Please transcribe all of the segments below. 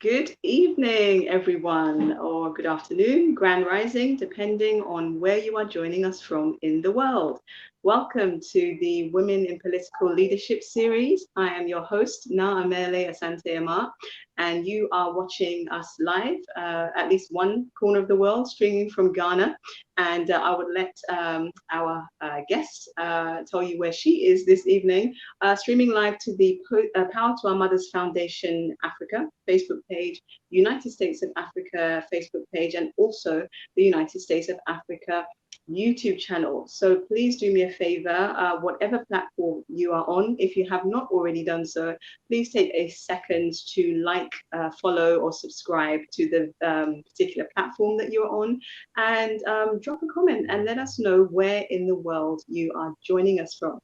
Good evening, everyone, or good afternoon, grand rising, depending on where you are joining us from in the world. Welcome to the Women in Political Leadership series. I am your host, Naa Amerley Asante-Armar, and you are watching us live, at least one corner of the world, streaming from Ghana. And I would let our guest tell you where she is this evening, streaming live to the Power to Our Mothers Foundation Africa Facebook page, United States of Africa Facebook page, and also the United States of Africa YouTube channel. So please do me a favor, whatever platform you are on, if you have not already done so, please take a second to like, follow, or subscribe to the particular platform that you're on, and drop a comment and let us know where in the world you are joining us from.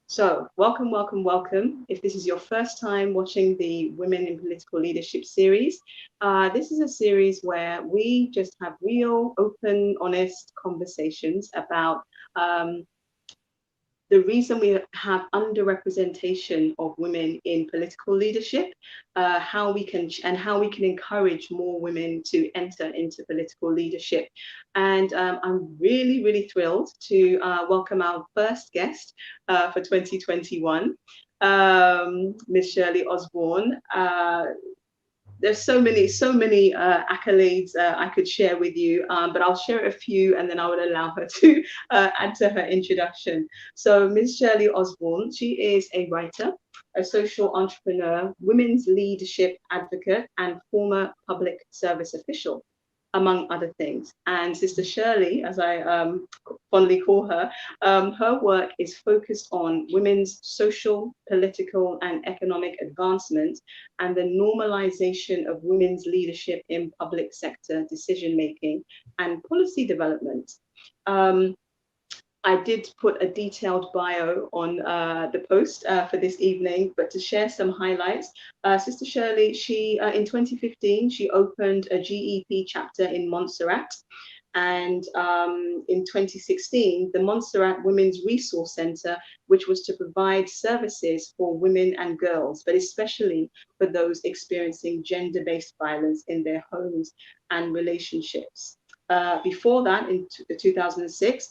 So welcome, welcome, welcome. If this is your first time watching the Women in Political Leadership series, this is a series where we just have real, open, honest conversations about the reason we have underrepresentation of women in political leadership, how we can encourage more women to enter into political leadership. And I'm really, really thrilled to welcome our first guest for 2021, Miss Shirley Osborne. There's so many accolades I could share with you, but I'll share a few and then I would allow her to add to her introduction. So Ms. Shirley Osborne, she is a writer, a social entrepreneur, women's leadership advocate, and former public service official, among other things. And Sister Shirley, as I fondly call her, her work is focused on women's social, political, and economic advancement and the normalization of women's leadership in public sector decision-making and policy development. I did put a detailed bio on the post for this evening, but to share some highlights, Sister Shirley, she in 2015, she opened a GEP chapter in Montserrat. And in 2016, the Montserrat Women's Resource Center, which was to provide services for women and girls, but especially for those experiencing gender-based violence in their homes and relationships. Before that, in 2006,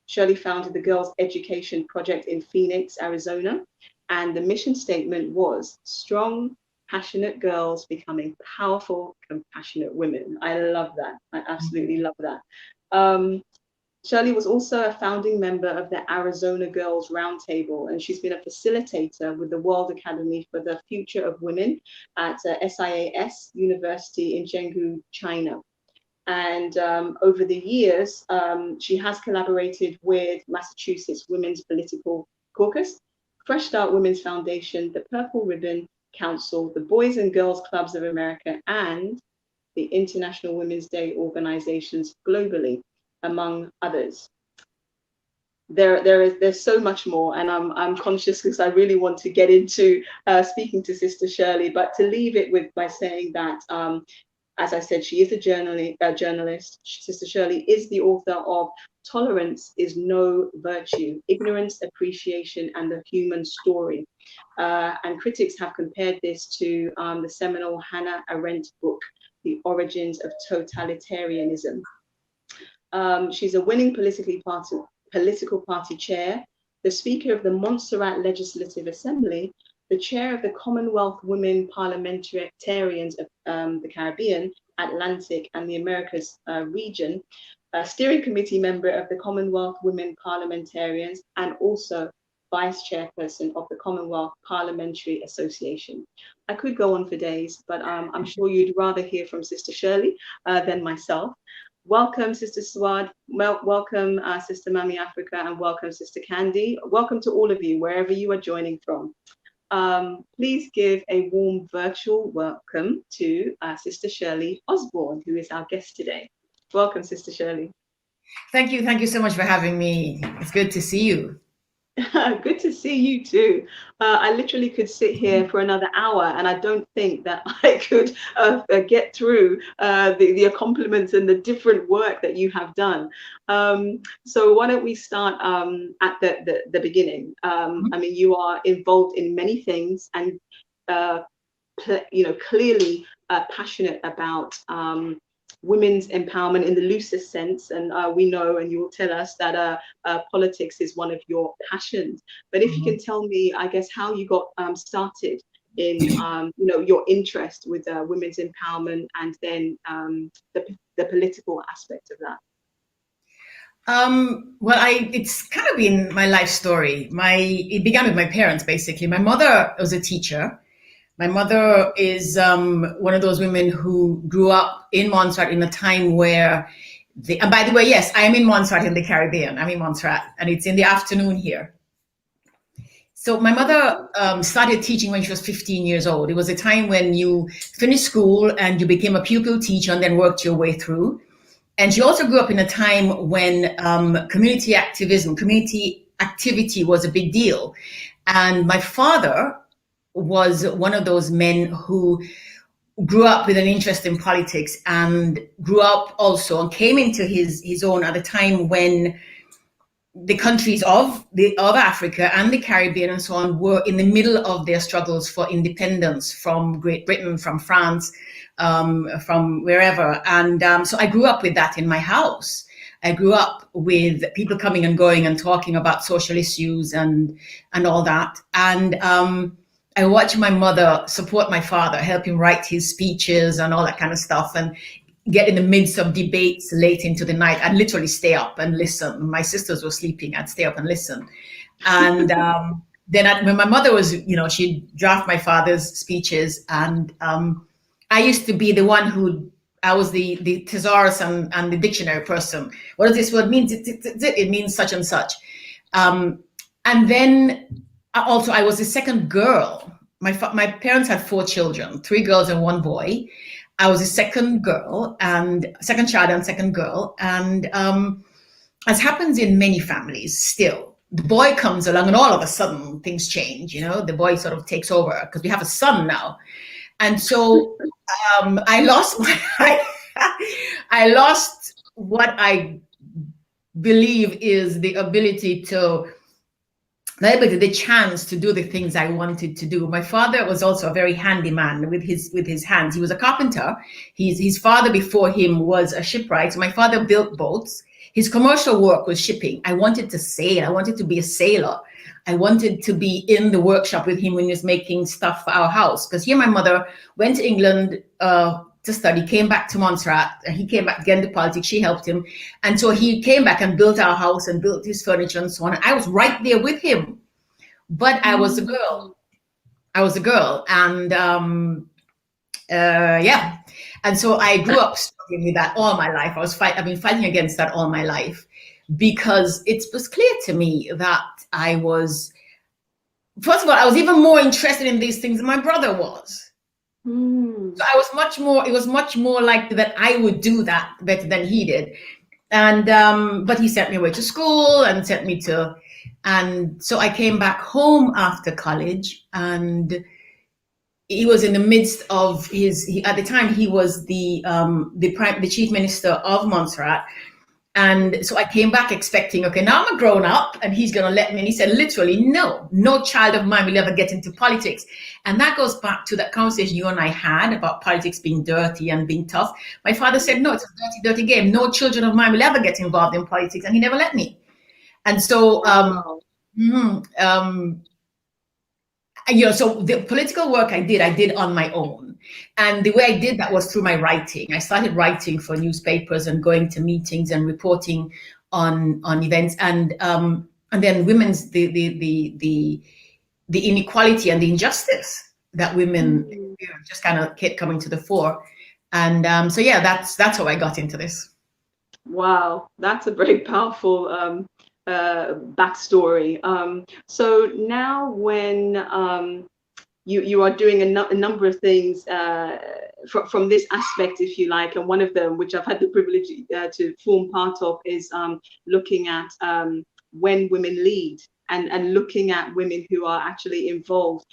Shirley founded the Girls Education Project in Phoenix, Arizona. And the mission statement was strong, passionate girls becoming powerful, compassionate women. I love that. I absolutely love that. Shirley was also a founding member of the Arizona Girls Roundtable, and she's been a facilitator with the World Academy for the Future of Women at SIAS University in Chengdu, China. And over the years, she has collaborated with Massachusetts Women's Political Caucus, Fresh Start Women's Foundation, the Purple Ribbon Council, the Boys and Girls Clubs of America, and the International Women's Day organizations globally, among others. There's so much more, and I'm conscious because I really want to get into speaking to Sister Shirley, but to leave it with by saying that as I said, she is a journalist. Sister Shirley is the author of Tolerance is No Virtue, Ignorance, Appreciation, and the Human Story. And critics have compared this to the seminal Hannah Arendt book, The Origins of Totalitarianism. She's a winning political party chair, the Speaker of the Montserrat Legislative Assembly, the chair of the Commonwealth Women Parliamentarians of the Caribbean, Atlantic, and the Americas region, a steering committee member of the Commonwealth Women Parliamentarians, and also vice chairperson of the Commonwealth Parliamentary Association. I could go on for days, but I'm sure you'd rather hear from Sister Shirley than myself. Welcome, Sister Swad. Welcome, Sister Mami Africa, and welcome, Sister Candy. Welcome to all of you, wherever you are joining from. Please give a warm virtual welcome to Sister Shirley Osborne, who is our guest today. Welcome, Sister Shirley. Thank you so much for having me. It's good to see you. Good to see you too. I literally could sit here for another hour, and I don't think that I could get through the compliments and the different work that you have done. So why don't we start at the beginning? I mean, you are involved in many things, and clearly passionate about women's empowerment in the loosest sense, and we know, and you will tell us that politics is one of your passions. But if you can tell me, I guess, how you got started in your interest with women's empowerment, and then the political aspect of that. Well, it's kind of been my life story. It began with my parents, basically. My mother was a teacher. My mother is one of those women who grew up in Montserrat in a time where, and by the way, yes, I'm in Montserrat in the Caribbean. I'm in Montserrat, and it's in the afternoon here. So my mother started teaching when she was 15 years old. It was a time when you finished school and you became a pupil teacher and then worked your way through. And she also grew up in a time when community activity was a big deal. And my father was one of those men who grew up with an interest in politics and grew up also and came into his own at a time when the countries of Africa and the Caribbean and so on were in the middle of their struggles for independence from Great Britain, from France, from wherever. And so I grew up with that in my house. I grew up with people coming and going and talking about social issues and all that. And I watched my mother support my father, help him write his speeches and all that kind of stuff, and get in the midst of debates late into the night. I'd literally stay up and listen. My sisters were sleeping. I'd stay up and listen. And then when my mother was, she'd draft my father's speeches. And I used to be the one I was the thesaurus and the dictionary person. What does this word mean? It means such and such. And then also I was the second girl. My parents had 4 children, 3 girls and 1 boy. I was the second child and second girl. And as happens in many families still, the boy comes along and all of a sudden things change, the boy sort of takes over because we have a son now. And so I lost I lost what I believe is the ability the chance to do the things I wanted to do. My father was also a very handy man with his hands. He was a carpenter. His father before him was a shipwright. So my father built boats. His commercial work was shipping. I wanted to sail. I wanted to be a sailor. I wanted to be in the workshop with him when he was making stuff for our house. Because here my mother went to England to study, came back to Montserrat, and he came back again to politics. She helped him. And so he came back and built our house and built his furniture and so on. I was right there with him. But I was a girl. And yeah. And so I grew up struggling with that all my life. I've been fighting against that all my life, because it was clear to me that I was, first of all, I was even more interested in these things than my brother was. So I was it was much more likely that I would do that better than he did. And, but he sent me away to school and and so I came back home after college, and he was in the midst of at the time he was the chief minister of Montserrat. And so I came back expecting, okay, now I'm a grown up and he's going to let me. And he said, literally, no child of mine will ever get into politics. And that goes back to that conversation you and I had about politics being dirty and being tough. My father said, no, it's a dirty, dirty game. No children of mine will ever get involved in politics. And he never let me. And so, so the political work I did on my own. And the way I did that was through my writing. I started writing for newspapers and going to meetings and reporting on events, and then women's the inequality and the injustice that women just kind of kept coming to the fore. And so yeah, that's how I got into this. Wow, that's a very powerful backstory. So now when you are doing a number of things from this aspect, if you like, and one of them, which I've had the privilege to form part of, is looking at when women lead and looking at women who are actually involved.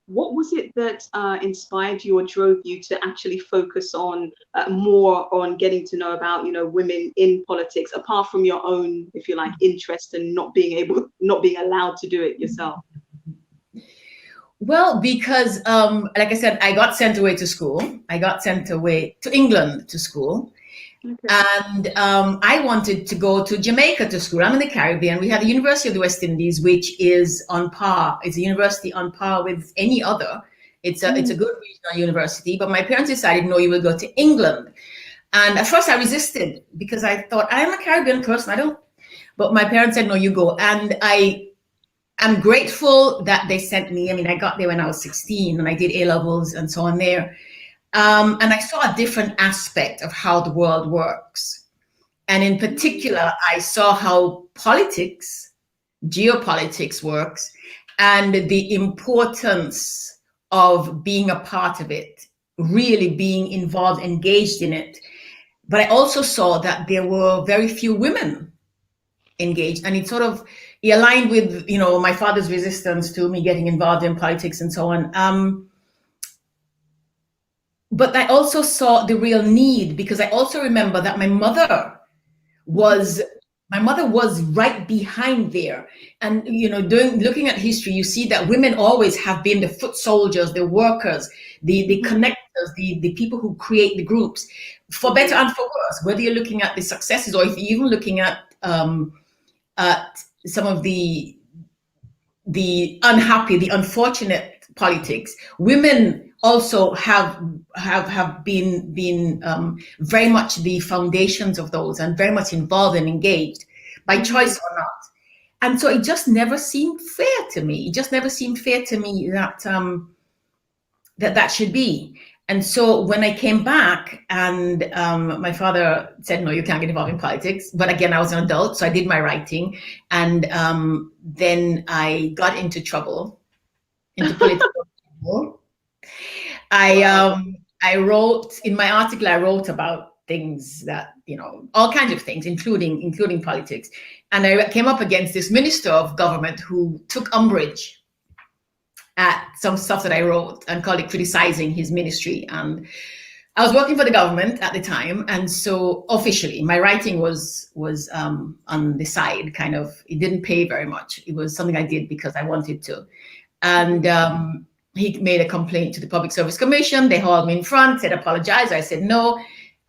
What was it that inspired you or drove you to actually focus on more on getting to know about, women in politics, apart from your own, if you like, interest and not being allowed to do it yourself? Well, because like I said, I got sent away to school. I got sent away to England to school. Okay. And I wanted to go to Jamaica to school. I'm in the Caribbean. We have the University of the West Indies, which is on par. It's a university on par with any other. It's a good regional university. But my parents decided, no, you will go to England. And at first I resisted because I thought, I'm a Caribbean person. I don't. But my parents said, no, you go. And I'm grateful that they sent me. I mean, I got there when I was 16 and I did A levels and so on there. And I saw a different aspect of how the world works. And in particular, I saw how politics, geopolitics works, and the importance of being a part of it, really being involved, engaged in it. But I also saw that there were very few women engaged, and it aligned with my father's resistance to me getting involved in politics and so on. But I also saw the real need, because I also remember that my mother was right behind there. And looking at history, you see that women always have been the foot soldiers, the workers, the connectors, the people who create the groups, for better and for worse. Whether you're looking at the successes, or if you're even looking at some of the unhappy, the unfortunate politics, women also have been very much the foundations of those, and very much involved and engaged, by choice or not. And so it just never seemed fair to me. It just never seemed fair to me that that should be. And so when I came back, and my father said, no, you can't get involved in politics. But again, I was an adult, so I did my writing. And then I got into trouble, into political trouble. I wrote, in my article, I wrote about things that, all kinds of things, including politics. And I came up against this minister of government who took umbrage at some stuff that I wrote and called it criticizing his ministry. And I was working for the government at the time, and so officially my writing was on the side, kind of. It didn't pay very much. It was something I did because I wanted to. And he made a complaint to the Public Service Commission. They hauled me in front, said apologize. I said no.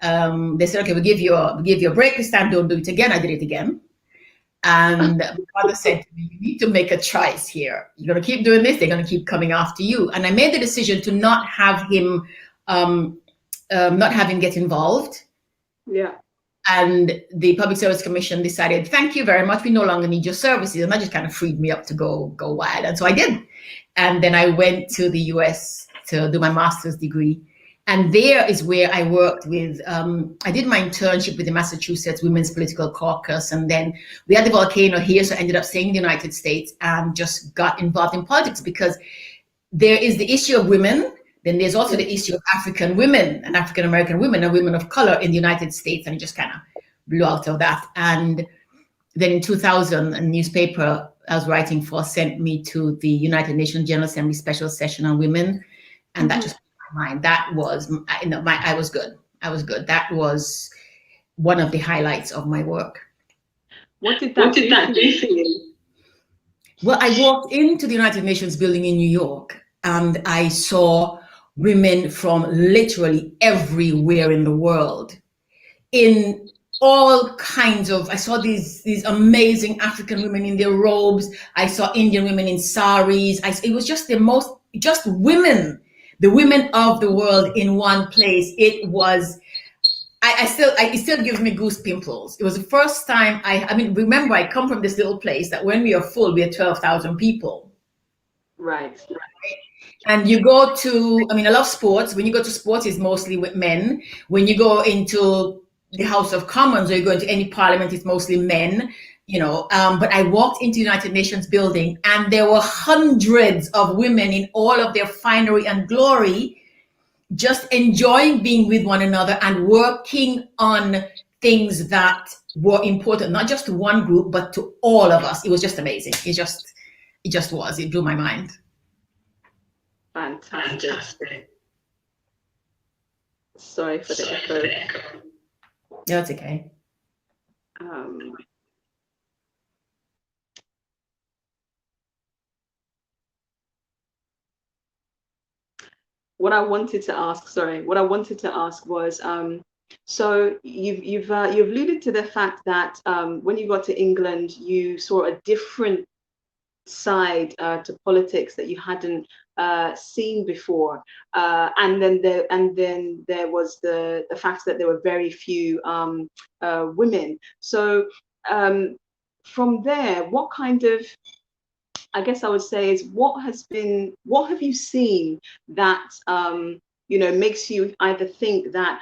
They said, okay, we'll give you a break this time. Don't do it again. I did it again. And my father said to me, you need to make a choice here. You're going to keep doing this, they're going to keep coming after you. And I made the decision to not have him get involved. Yeah. And the Public Service Commission decided, thank you very much, we no longer need your services. And that just kind of freed me up to go wild. And so I did. And then I went to the US to do my master's degree. And there is where I worked with, I did my internship with the Massachusetts Women's Political Caucus. And then we had the volcano here, so I ended up staying in the United States and just got involved in politics, because there is the issue of women. Then there's also the issue of African women and African American women and women of color in the United States. And it just kind of blew out of that. And then in 2000, a newspaper I was writing for sent me to the United Nations General Assembly Special Session on Women. And that just blew my mind. That was, I was good. I was good. That was one of the highlights of my work. What did that do for you? Well, I walked into the United Nations building in New York, and I saw women from literally everywhere in the world, in all kinds of, I saw these amazing African women in their robes. I saw Indian women in saris. It was just just women, the women of the world in one place. It was, it still gives me goose pimples. It was the first time remember, I come from this little place that when we are full, we are 12,000 people. Right. And you go to, I love sports. When you go to sports, it's mostly with men. When you go into the House of Commons, or you go into any parliament, it's mostly men, but I walked into the United Nations building, and there were hundreds of women in all of their finery and glory, just enjoying being with one another and working on things that were important, not just to one group, but to all of us. It was just amazing. It just was. It blew my mind. Fantastic. Sorry for the echo. No, it's okay. what I wanted to ask, what I wanted to ask was, so you've alluded to the fact that when you got to England, you saw a different side to politics that you hadn't seen before, and then there was the fact that there were very few women. So from there, what kind of, I guess I would say, is what have you seen that makes you either think that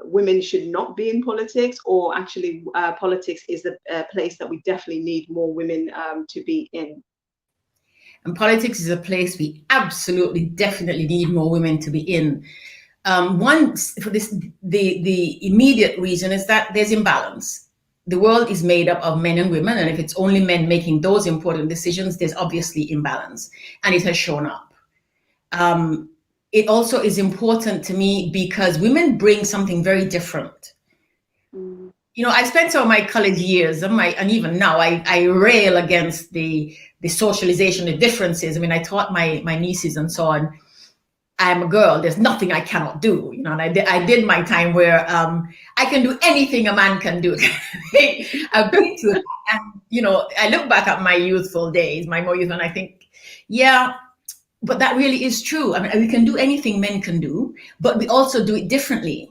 women should not be in politics, or actually politics is a place that we definitely need more women to be in? And politics is a place we absolutely, definitely need more women to be in. One for this, the immediate reason is that there's imbalance. The world is made up of men and women, and if it's only men making those important decisions, there's obviously imbalance, and it has shown up. It also is important to me because women bring something very different. Mm. I spent some of my college years, and even now, I rail against the socialization, the differences. I mean, I taught my nieces and so on, I'm a girl, there's nothing I cannot do, and I did my time where I can do anything a man can do. I've been to it, and I look back at my youthful days, my more youth, and I think, yeah, but that really is true. I mean, we can do anything men can do, but we also do it differently.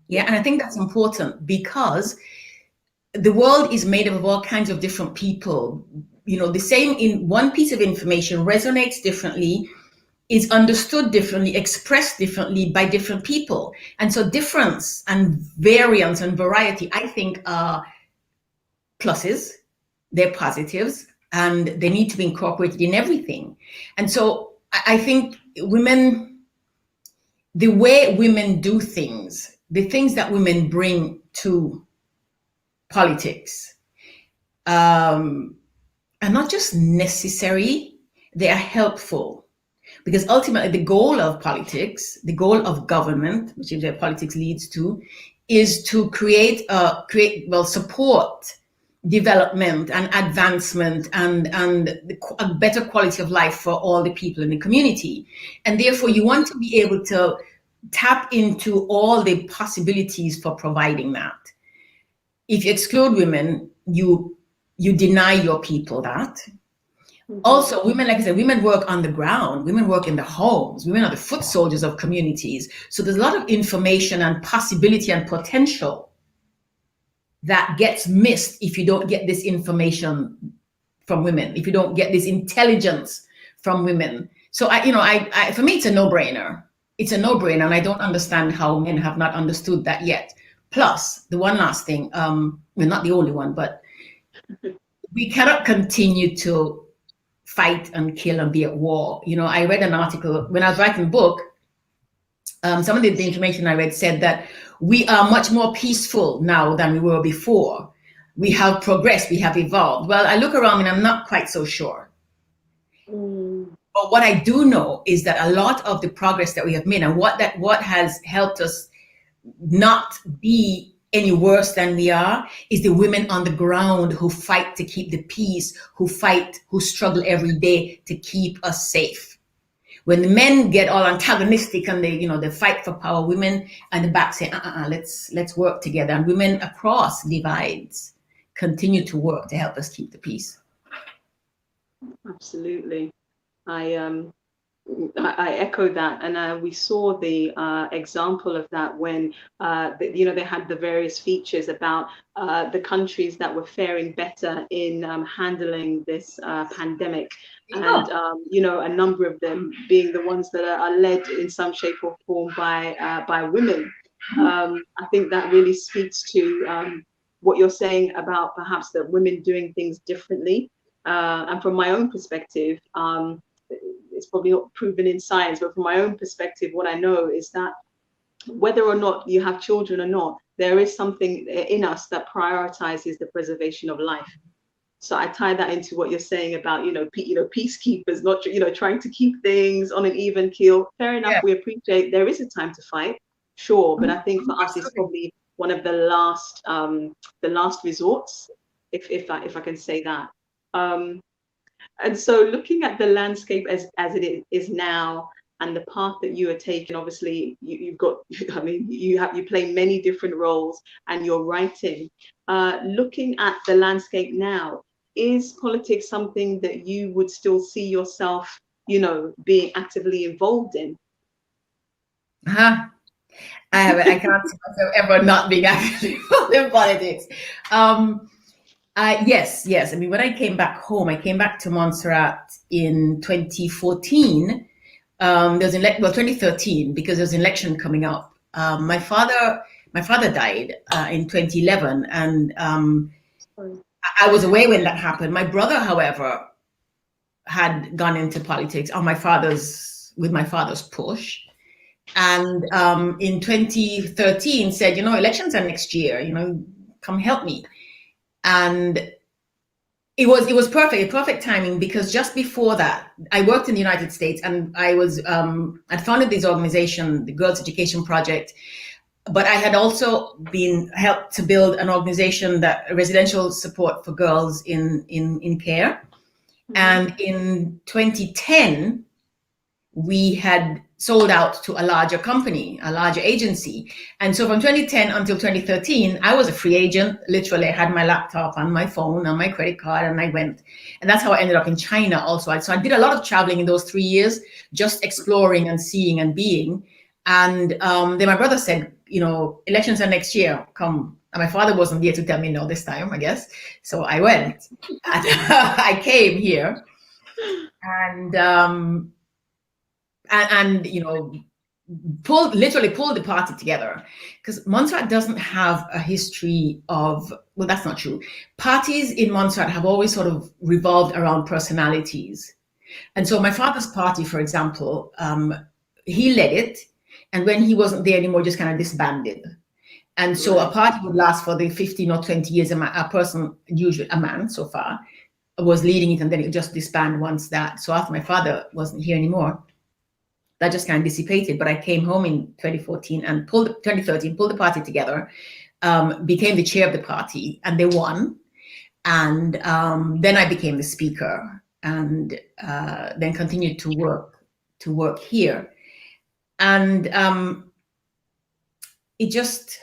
Yeah, and I think that's important because the world is made up of all kinds of different people. The same in one piece of information resonates differently, is understood differently, expressed differently by different people. And so difference and variance and variety, I think, are pluses, they're positives, and they need to be incorporated in everything. And so I think the way women do things, the things that women bring to politics, are not just necessary, they are helpful. Because ultimately, the goal of politics, the goal of government, which is where politics leads to, is to support development and advancement and a better quality of life for all the people in the community. And therefore, you want to be able to tap into all the possibilities for providing that. If you exclude women, you deny your people that. Also, women, like I said, women work on the ground, women work in the homes, women are the foot soldiers of communities. So there's a lot of information and possibility and potential that gets missed if you don't get this information from women, if you don't get this intelligence from women. So for me, it's a no-brainer. It's a no-brainer, and I don't understand how men have not understood that yet. Plus, the one last thing, we're not the only one, but we cannot continue to fight and kill and be at war. I read an article when I was writing the book. Some of the information I read said that we are much more peaceful now than we were before. We have progressed, we have evolved. Well, I look around and I'm not quite so sure. But what I do know is that a lot of the progress that we have made and what has helped us not be any worse than we are is the women on the ground who fight to keep the peace, who struggle every day to keep us safe. When the men get all antagonistic and they fight for power, women on the back say, let's work together. And women across divides continue to work to help us keep the peace. Absolutely. I echo that, and we saw the example of that when they had the various features about the countries that were faring better in handling this pandemic, and a number of them being the ones that are led in some shape or form by women. I think that really speaks to what you're saying about perhaps that women doing things differently, and from my own perspective. It's probably not proven in science, but from my own perspective, what I know is that whether or not you have children or not, there is something in us that prioritizes the preservation of life. So I tie that into what you're saying about, peacekeepers, not, trying to keep things on an even keel. Fair enough. Yeah. We appreciate there is a time to fight, sure. But I think for us, it's probably one of the last resorts, if I can say that. And so looking at the landscape as it is now, and the path that you are taking. Obviously, you've got, I mean, you play many different roles, and you're writing. Looking at the landscape now, is politics something that you would still see yourself, you know, being actively involved in? Uh-huh. I can't see myself ever not being actively involved in politics. Um, yes, yes. I mean, when I came back home, I came back to Montserrat in 2014. There was 2013, because there was an election coming up. My father died in 2011, and I was away when that happened. My brother, however, had gone into politics on with my father's push, and in 2013 said, you know, elections are next year. You know, come help me. And it was perfect timing, because just before that, I worked in the United States, and I'd founded this organization, the Girls Education Project, but I had also been helped to build an organization that residential support for girls in care. And in 2010, we had sold out to a larger company, a larger agency. And so from 2010 until 2013, I was a free agent. Literally, I had my laptop and my phone and my credit card, and I went. And that's how I ended up in China also. So I did a lot of traveling in those 3 years, just exploring and seeing and being. And then my brother said, you know, elections are next year, come. And my father wasn't there to tell me no this time, I guess. So I went. And I came here. And you know, literally pulled the party together, because Montserrat doesn't have a history of, well, that's not true. Parties in Montserrat have always sort of revolved around personalities. And so my father's party, for example, he led it, and when he wasn't there anymore, just kind of disbanded. And so a party would last for the 15 or 20 years. A person, usually a man so far, was leading it, and then it would just disband once that. So after my father wasn't here anymore, that just kind of dissipated. But I came home in 2013, pulled the party together, became the chair of the party, and they won. And then I became the speaker, and then continued to work here. And it just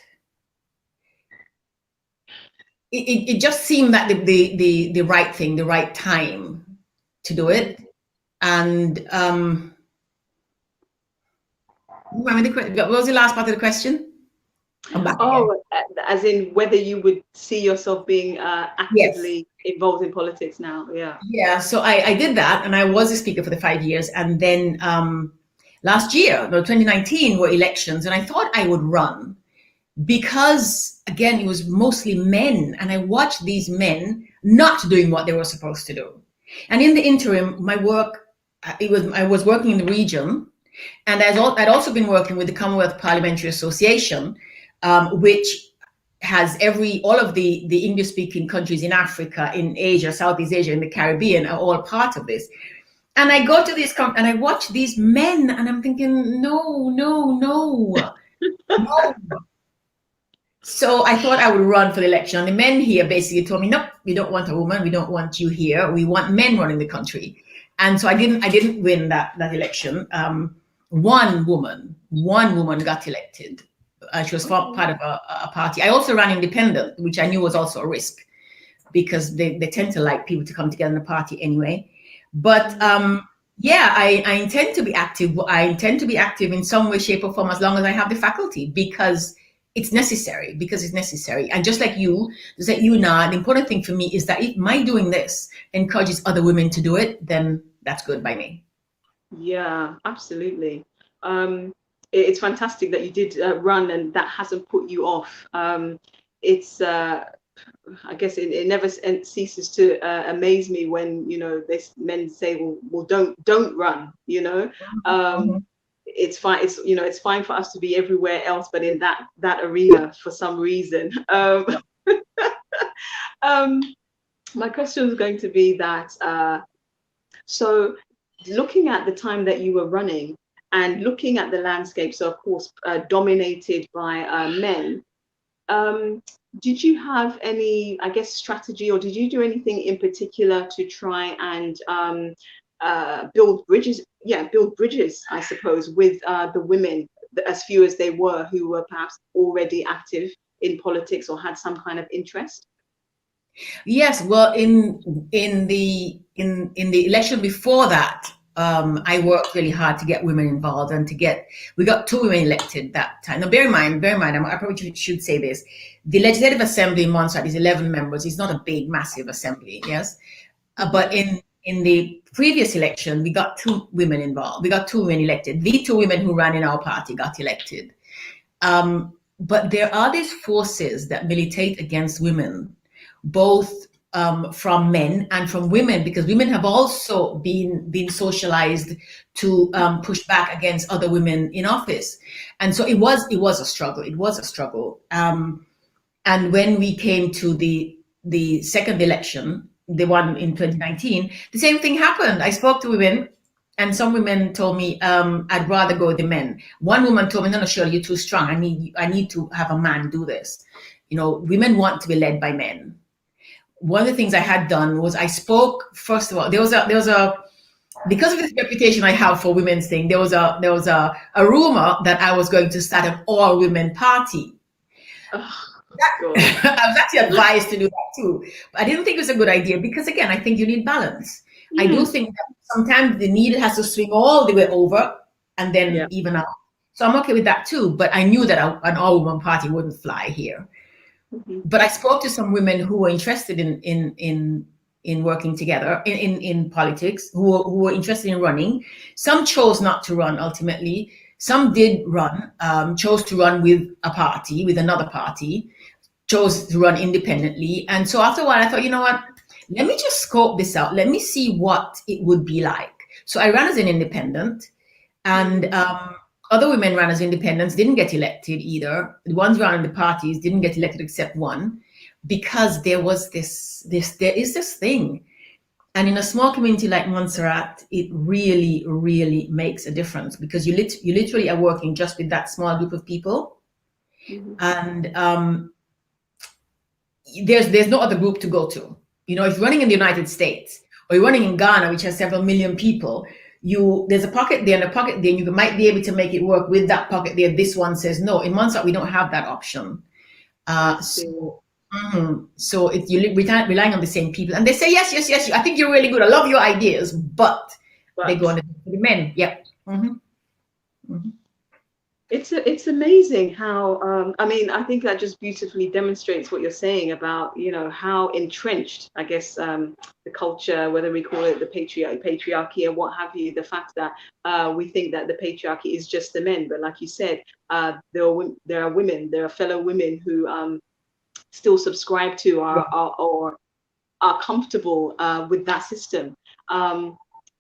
seemed like the right thing, the right time to do it. And what was the last part of the question? I'm back again. As in whether you would see yourself being actively involved in politics now. Yeah. So I did that, and I was a speaker for the 5 years. And then last year, 2019, were elections, and I thought I would run, because again, it was mostly men, and I watched these men not doing what they were supposed to do. And in the interim, my work, I was working in the region, and I'd also been working with the Commonwealth Parliamentary Association, which has all of the English-speaking countries in Africa, in Asia, Southeast Asia, in the Caribbean are all part of this. And I go to this and I watch these men, and I'm thinking, no. So I thought I would run for the election. And the men here basically told me, nope, we don't want a woman. We don't want you here. We want men running the country. And so I didn't win that election. One woman got elected. She was part of a party. I also ran independent, which I knew was also a risk, because they tend to like people to come together in a party anyway. But I intend to be active. I intend to be active in some way, shape, or form, as long as I have the faculty, because it's necessary. And just like you, Naa, the important thing for me is that if my doing this encourages other women to do it, then that's good by me. Yeah, absolutely. It's fantastic that you did run, and that hasn't put you off. It's I guess it never ceases to amaze me when, you know, men say, well, don't run, you know. It's fine. It's fine for us to be everywhere else, but in that arena, for some reason. My question was going to be that. So, looking at the time that you were running, and looking at the landscape, so of course dominated by men. Did you have any, I guess, strategy, or did you do anything in particular to try and build bridges. Yeah, build bridges, I suppose, with the women, as few as they were, who were perhaps already active in politics or had some kind of interest. Yes, well, in the election before that, I worked really hard to get women involved and we got 2 women elected that time. Now, bear in mind, I probably should say this: the Legislative Assembly in Montserrat is 11 members. It's not a big, massive assembly, yes. But in the previous election, we got 2 women involved. We got 2 women elected. The 2 women who ran in our party got elected. But there are these forces that militate against women, both from men and from women, because women have also been socialized to push back against other women in office, and so it was a struggle. It was a struggle. And when we came to the second election, the one in 2019, the same thing happened. I spoke to women, and some women told me, I'd rather go with the men. One woman told me, no, Shirley, you're too strong. I need to have a man do this. Women want to be led by men. One of the things I had done was I spoke, first of all, there was a because of this reputation I have for women's thing, there was a rumor that I was going to start an all women party. I was actually advised to do that too, but I didn't think it was a good idea because, again, I think you need balance. I do think that sometimes the needle has to swing all the way over and then even out. So I'm okay with that too, but I knew that an all-woman party wouldn't fly here. But I spoke to some women who were interested in working together in politics, who were interested in running. Some chose not to run ultimately. Some did run, chose to run with another party, chose to run independently. And so after a while, I thought, you know what? Let me just scope this out. Let me see what it would be like. So I ran as an independent, and other women ran as independents, didn't get elected either. The ones running the parties didn't get elected except one, because there is this thing. And in a small community like Montserrat, it really, really makes a difference, because you literally are working just with that small group of people. And there's no other group to go to. If you're running in the United States or you're running in Ghana, which has several million people, there's a pocket there and a pocket there, and you might be able to make it work with that pocket there. This one says no. In Montserrat, we don't have that option. So you're relying on the same people, and they say yes. I think you're really good. I love your ideas, but they go on the men. Yep. It's amazing how I think that just beautifully demonstrates what you're saying about how entrenched, I guess, the culture, whether we call it the patriarchy or what have you, the fact that we think that the patriarchy is just the men, but like you said, there are women, there are fellow women who still subscribe to or are comfortable with that system,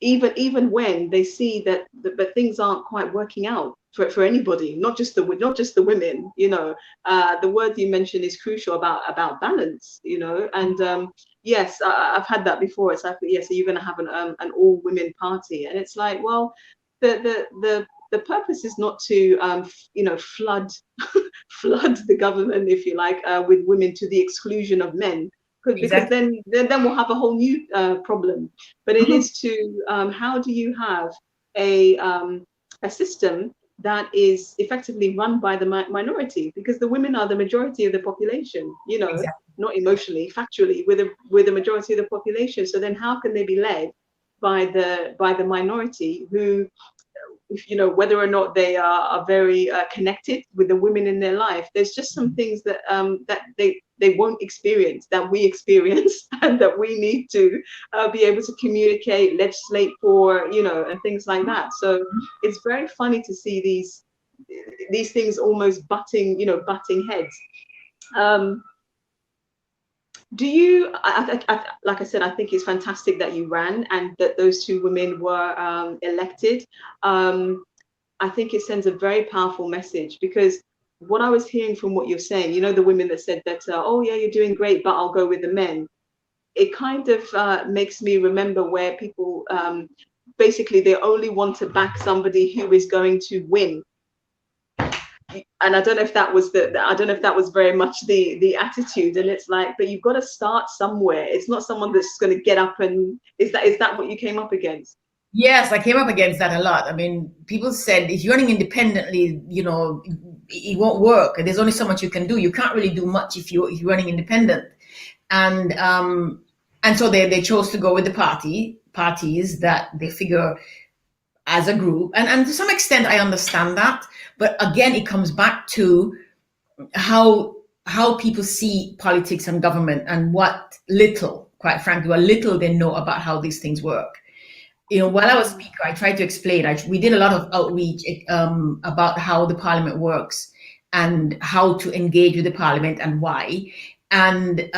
even when they see that but things aren't quite working out for anybody, not just the women. The word you mentioned is crucial about balance. And yes, I've had that before. It's like, yes, so you're going to have an all women party, and it's like, well, the purpose is not to flood the government, if you like, with women to the exclusion of men, because then we'll have a whole new problem. But it is to how do you have a system that is effectively run by the minority, because the women are the majority of the population, not emotionally, factually, with the majority of the population. So then how can they be led by the minority who, whether or not they are very connected with the women in their life? There's just some things that that they won't experience, that we experience, and that we need to be able to communicate, legislate for, and things like that. So it's very funny to see these things almost butting heads. Do you, like I said, I think it's fantastic that you ran and that those 2 women were elected. I think it sends a very powerful message, because what I was hearing from what you're saying, the women that said that, oh yeah, you're doing great, but I'll go with the men. It kind of makes me remember where people basically they only want to back somebody who is going to win. And I don't know if that was very much the attitude. And it's like, but you've got to start somewhere. It's not someone that's going to get up and is that what you came up against? Yes, I came up against that a lot. I mean, people said if you're running independently, it won't work. There's only so much you can do. You can't really do much if you're running independent. And and so they chose to go with the parties that they figure as a group. And to some extent I understand that. But again, it comes back to how people see politics and government and what little, quite frankly, what little they know about how these things work. While I was speaker, I tried to explain. We did a lot of outreach about how the parliament works and how to engage with the parliament and why, and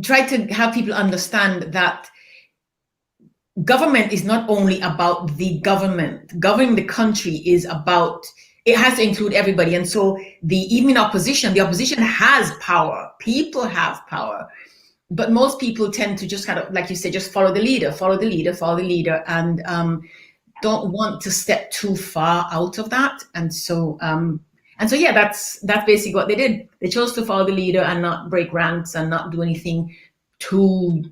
try to have people understand that government is not only about the government. Governing the country is about, it has to include everybody. And so even opposition, the opposition has power. People have power. But most people tend to just kind of, like you said, just follow the leader, and don't want to step too far out of that. And so yeah, that's basically what they did. They chose to follow the leader and not break ranks and not do anything too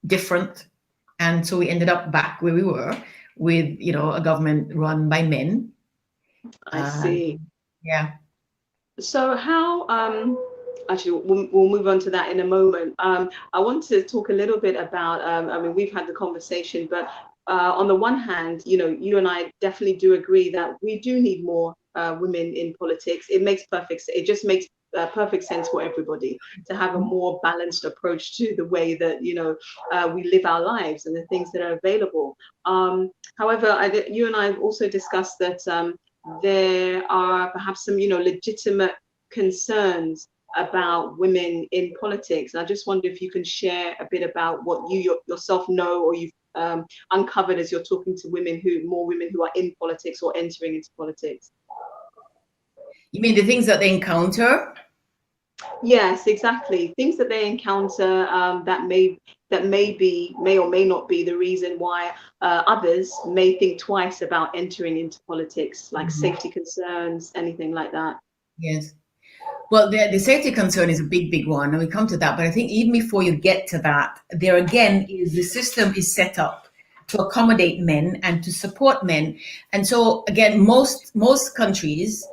different. And so we ended up back where we were with, a government run by men. I see. Yeah. So how, actually, we'll move on to that in a moment. I want to talk a little bit about, I mean, we've had the conversation, but on the one hand, you and I definitely do agree that we do need more women in politics. It just makes perfect sense for everybody to have a more balanced approach to the way that, we live our lives and the things that are available. However, you and I have also discussed that there are perhaps some, legitimate concerns about women in politics. And I just wonder if you can share a bit about what you yourself know, or you've uncovered as you're talking to more women who are in politics or entering into politics. You mean the things that they encounter? Yes, exactly. Things that they encounter that may or may not be the reason why others may think twice about entering into politics, like safety concerns, anything like that. Yes. Well, the safety concern is a big one, and we come to that. But I think even before you get to that, there again is the system is set up to accommodate men and to support men. And so again, most countries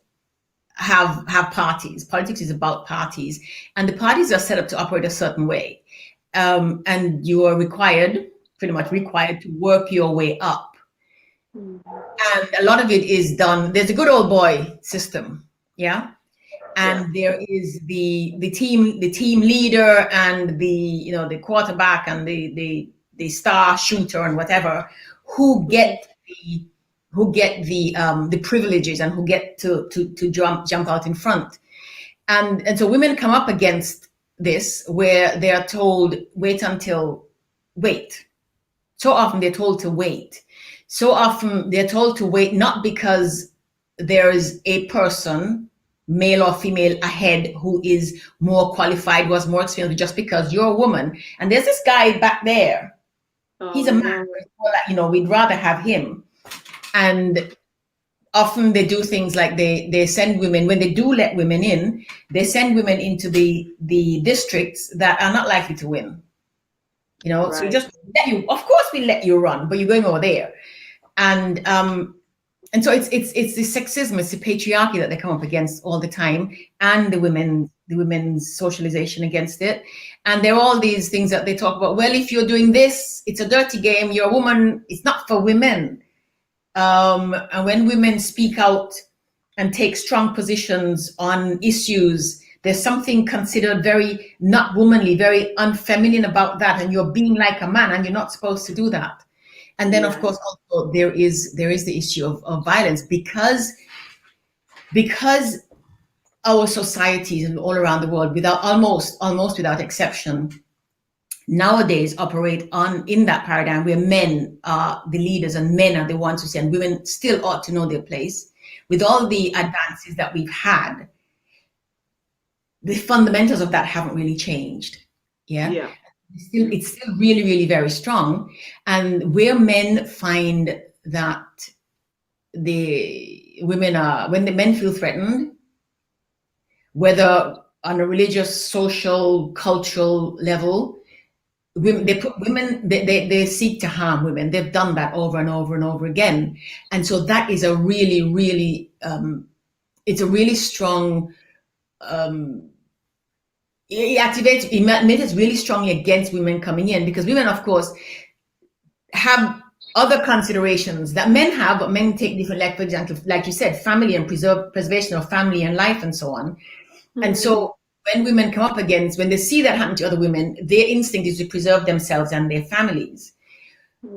have parties. Politics is about parties, and the parties are set up to operate a certain way. And you are pretty much required to work your way up. And a lot of it is done. There's a good old boy system, yeah. And there is the team leader and the quarterback and the star shooter and whatever, who get the privileges and who get to jump out in front. And so women come up against this, where they are told wait. So often they're told to wait. So often they're told to wait, not because there is a person, male or female, ahead who is more qualified, who has more experience, just because you're a woman. And there's this guy back there. He's a man. We'd rather have him. And often they do things like they send women, when they do let women in, they send women into the districts that are not likely to win. Right. So just of course we let you run, but you're going over there. And so it's the sexism, it's the patriarchy that they come up against all the time, and the women's socialization against it. And there are all these things that they talk about. Well, if you're doing this, it's a dirty game. You're a woman. It's not for women. And when women speak out and take strong positions on issues, there's something considered very not womanly, very unfeminine about that. And you're being like a man, and you're not supposed to do that. And then, of course, also there is the issue of violence, because our societies and all around the world, almost without exception, nowadays operate in that paradigm where men are the leaders and men are the ones who say, and women still ought to know their place. With all the advances that we've had, the fundamentals of that haven't really changed. Yeah. It's still really, really very strong. And where men find that the women when the men feel threatened, whether on a religious, social, cultural level, women, they put women, they seek to harm women. They've done that over and over and over again. And so that is a really, really, it's a really strong, it militates really strongly against women coming in, because women, of course, have other considerations that men have, but men take different, like, for example, like you said, family and preservation of family and life and so on. And so when women come up against, when they see that happen to other women, their instinct is to preserve themselves and their families.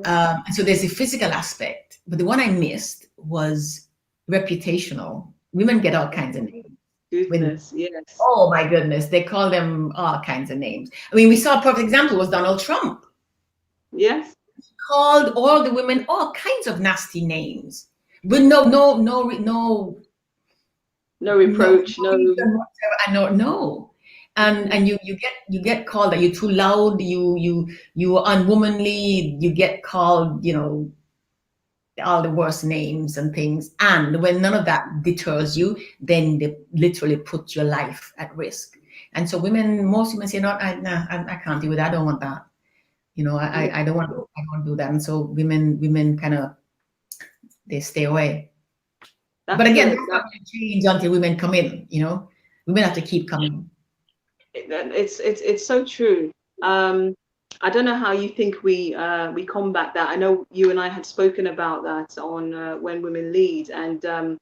And so there's a physical aspect, but the one I missed was reputational. Women get all kinds of names. Goodness, yes. Oh my goodness, they call them all kinds of names. I mean, we saw a perfect example was Donald Trump. Yes. He called all the women all kinds of nasty names with no reproach, no. And you get called that you're too loud, you are unwomanly, you get called, all the worst names and things. And when none of that deters you, then they literally put your life at risk. And so most women say, no, I can't deal with that. I don't want that. I don't want to do that. And so women kind of, they stay away. But again, that's not going to change until women come in, women have to keep coming. It's so true. I don't know how you think we combat that. I know you and I had spoken about that on When Women Lead, and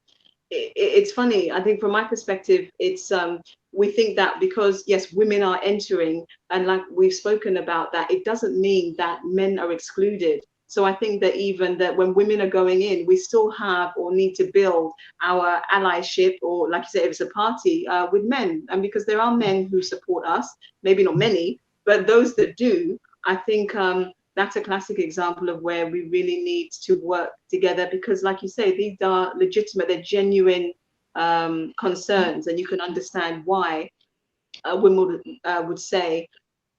it's funny. I think from my perspective, it's we think that because yes, women are entering, and like we've spoken about that, it doesn't mean that men are excluded. So I think that even that when women are going in, we still have or need to build our allyship, or like you said, if it's a party with men, and because there are men who support us, maybe not many, but those that do, I think that's a classic example of where we really need to work together, because like you say, these are legitimate, they're genuine concerns, and you can understand why women would say,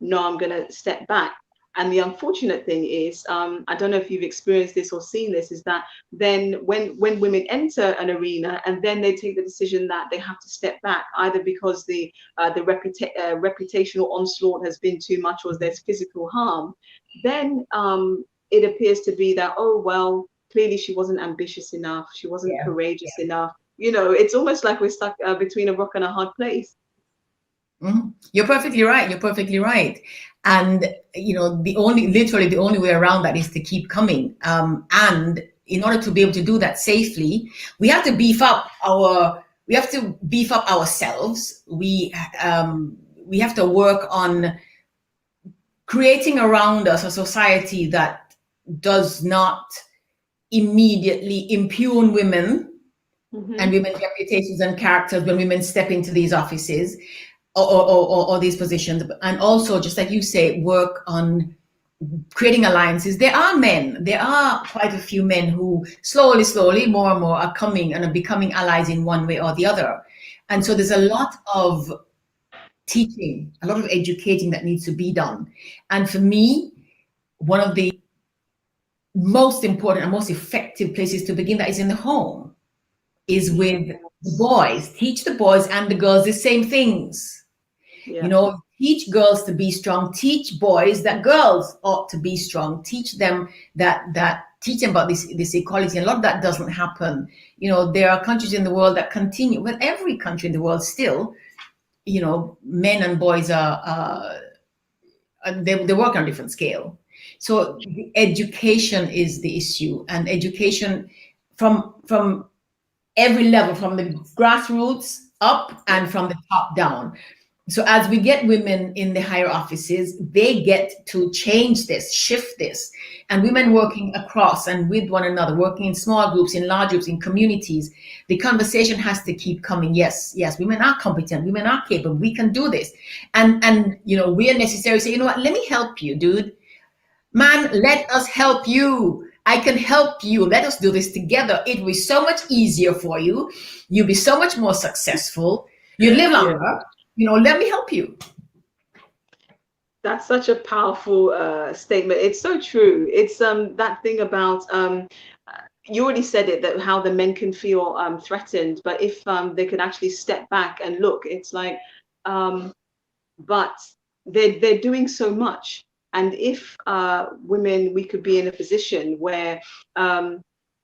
no, I'm going to step back. And the unfortunate thing is, I don't know if you've experienced this or seen this, is that then when women enter an arena and then they take the decision that they have to step back, either because the reputational onslaught has been too much or there's physical harm, then it appears to be that, oh, well, clearly she wasn't ambitious enough, she wasn't courageous enough. It's almost like we're stuck between a rock and a hard place. Mm-hmm. You're perfectly right. You're perfectly right. And the only way around that is to keep coming. And in order to be able to do that safely, we have to beef up ourselves. We have to work on creating around us a society that does not immediately impugn women and women's reputations and characters when women step into these offices or these positions. And also, just like you say, work on creating alliances. There are quite a few men who slowly, more and more are coming and are becoming allies in one way or the other. And so there's a lot of teaching, a lot of educating that needs to be done. And for me, one of the most important and most effective places to begin that is in the home, is with the boys. Teach the boys and the girls the same things. Teach girls to be strong. Teach boys that girls ought to be strong. Teach them teach them about this equality. And a lot of that doesn't happen. There are countries in the world that continue. Well, every country in the world still, men and boys they work on a different scale. So education is the issue, and education from every level, from the grassroots up and from the top down. So as we get women in the higher offices, they get to change this, shift this. And women working across and with one another, working in small groups, in large groups, in communities, the conversation has to keep coming. Yes, women are competent, women are capable, we can do this. And we are necessary to say, what, let me help you, dude. Man, let us help you. I can help you. Let us do this together. It will be so much easier for you. You'll be so much more successful. You live longer. Let me help you. That's such a powerful statement. It's so true. It's that thing about you already said it, that how the men can feel threatened, but if they could actually step back and look, it's like, but they're doing so much. And if women, we could be in a position where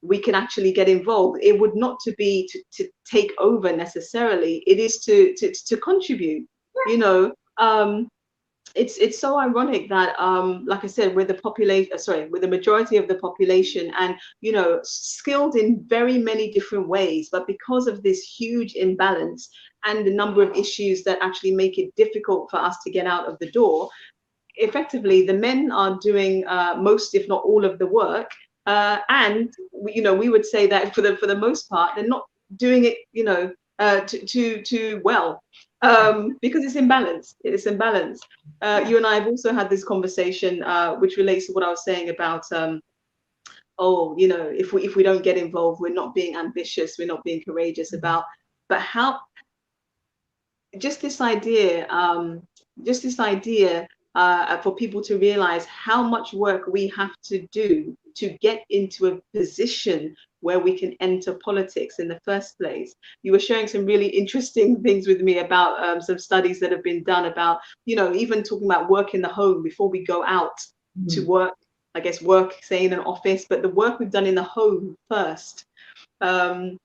we can actually get involved, it would not to be to take over necessarily. It is to contribute. You know, it's so ironic that like I said, with the population, sorry, with the majority of the population, and you know, skilled in very many different ways, but because of this huge imbalance and the number of issues that actually make it difficult for us to get out of the door, effectively the men are doing most, if not all, of the work, and you know, we would say that for the most part they're not doing it, you know, too well, because it's imbalanced. It's imbalanced. You and I have also had this conversation, which relates to what I was saying about oh, you know, if we don't get involved, we're not being ambitious, we're not being courageous about. But how, just this idea, for people to realize how much work we have to do to get into a position where we can enter politics in the first place. You were sharing some really interesting things with me about some studies that have been done about, you know, even talking about work in the home before we go out to work. I guess work, say, in an office, but the work we've done in the home first. I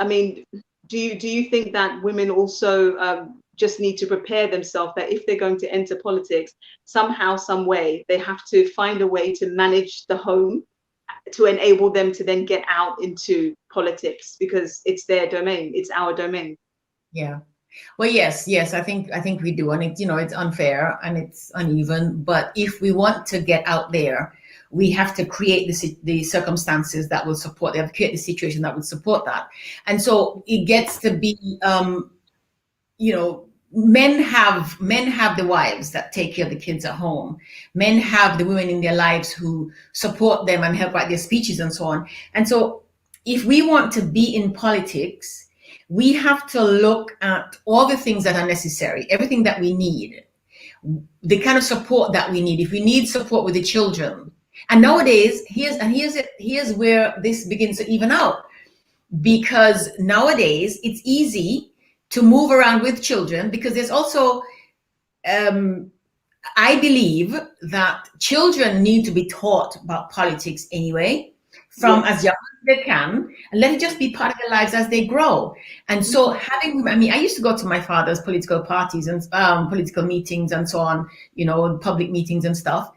mean, do you think that women also just need to prepare themselves that if they're going to enter politics, somehow, some way, they have to find a way to manage the home to enable them to then get out into politics, because it's their domain, it's our domain? Yeah. Well, yes, I think we do, and it's, you know, it's unfair and it's uneven. But if we want to get out there, we have to create the circumstances that will support. They have to create the situation that would support that, and so it gets to be, you know, men have the wives that take care of the kids at home. Men have the women in their lives who support them and help write their speeches and so on. And so, if we want to be in politics, we have to look at all the things that are necessary, everything that we need, the kind of support that we need. If we need support with the children, and nowadays, here's where this begins to even out, because nowadays it's easy to move around with children, because there's also, I believe that children need to be taught about politics anyway, from as young as they can, and let it just be part of their lives as they grow. And so having, I mean, I used to go to my father's political parties and political meetings and so on, you know, public meetings and stuff.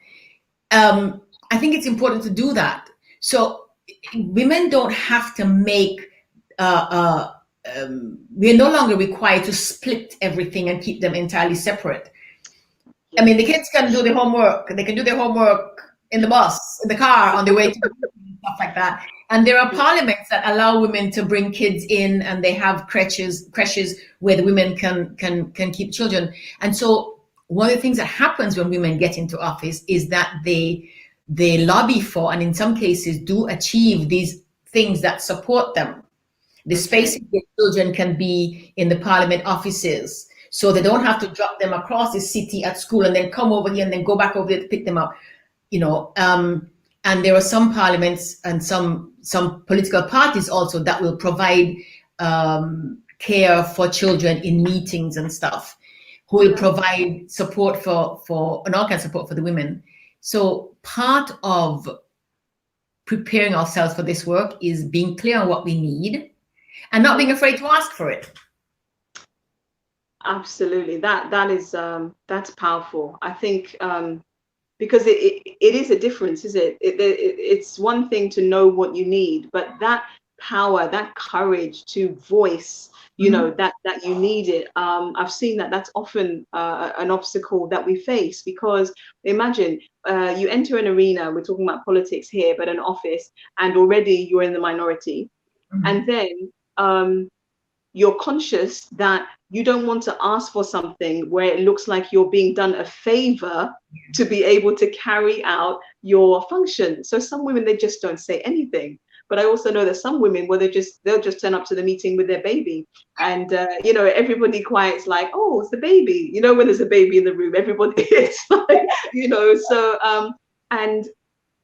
I think it's important to do that. So women don't have to make, we're no longer required to split everything and keep them entirely separate. I mean, the kids can do the homework. They can do their homework in the bus, in the car, on the way to stuff like that. And there are parliaments that allow women to bring kids in, and they have creches where the women can keep children. And so one of the things that happens when women get into office is that they lobby for, and in some cases do achieve, these things that support them. The spaces where children can be in the parliament offices, so they don't have to drop them across the city at school and then come over here and then go back over there to pick them up, you know. And there are some parliaments and some political parties also that will provide care for children in meetings and stuff, who will provide support for and all kinds of support for the women. So part of preparing ourselves for this work is being clear on what we need and not being afraid to ask for it. Absolutely, that is that's powerful. I think because it is a difference, is it? It's one thing to know what you need, but that power, that courage to voice, you know, that you need it. I've seen that that's often an obstacle that we face, because imagine you enter an arena, we're talking about politics here, but an office, and already you're in the minority, and then you're conscious that you don't want to ask for something where it looks like you're being done a favor to be able to carry out your function. So some women, they just don't say anything. But I also know that some women, where they'll just turn up to the meeting with their baby, and you know, everybody quiet's like, oh, it's the baby. You know, when there's a baby in the room, everybody is like, you know. So and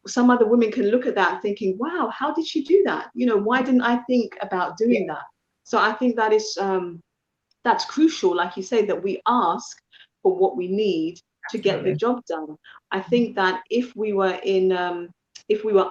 some other women can look at that thinking, wow, how did she do that? You know, why didn't I think about doing that? So I think that is that's crucial, like you say, that we ask for what we need, to get the Absolutely. job done. I think that if we were